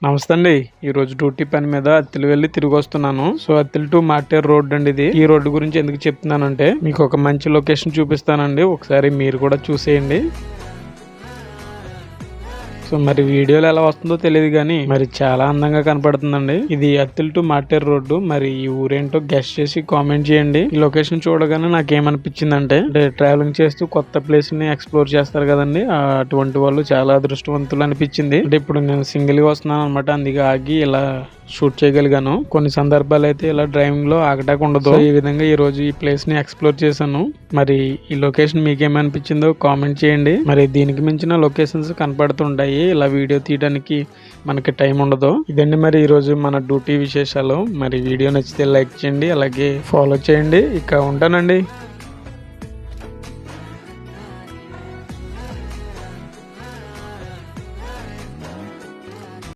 నమస్తే అండి. ఈ రోజు డ్యూటీ పని మీద అత్తిలి వెళ్ళి తిరిగి వస్తున్నాను. So Attili to Marteru road అండి ఇది. ఈ రోడ్డు గురించి ఎందుకు చెప్తున్నానంటే మీకు ఒక మంచి లొకేషన్ చూపిస్తానండి, ఒకసారి మీరు కూడా చూసేయండి. సో మరి వీడియోలో ఎలా వస్తుందో తెలియదు కానీ మరి చాలా అందంగా కనపడుతుందండి. ఇది అత్తిలి టు మార్టేరు రోడ్డు. మరి ఈ ఊరేంటో గెస్ట్ చేసి కామెంట్ చేయండి. ఈ లొకేషన్ చూడగానే నాకు ఏమనిపించింది అంటే ట్రావెలింగ్ చేస్తూ కొత్త ప్లేస్ ని ఎక్స్ప్లోర్ చేస్తారు కదండి, అటువంటి వాళ్ళు చాలా అదృష్టవంతులు అనిపించింది. అంటే ఇప్పుడు నేను సింగిల్ గా వస్తున్నాను అనమాట, అందుకే ఆగి ఇలా షూట్ చేయగలిగాను. కొన్ని సందర్భాలు అయితే ఇలా డ్రైవింగ్ లో ఆగటానికి ఉండదు. ఈ విధంగా ఈ రోజు ఈ ప్లేస్ ని ఎక్స్ప్లోర్ చేశాను. మరి ఈ లొకేషన్ మీకేమనిపించిందో కామెంట్ చేయండి. మరి దీనికి మించిన లొకేషన్స్ కనపడుతుంటాయి, ఇలా వీడియో తీయడానికి మనకి టైం ఉండదు. ఇదండి మరి ఈ రోజు మన డ్యూటీ విశేషాలు. మరి వీడియో నచ్చితే లైక్ చేయండి, అలాగే ఫాలో చేయండి. ఇక ఉంటానండి.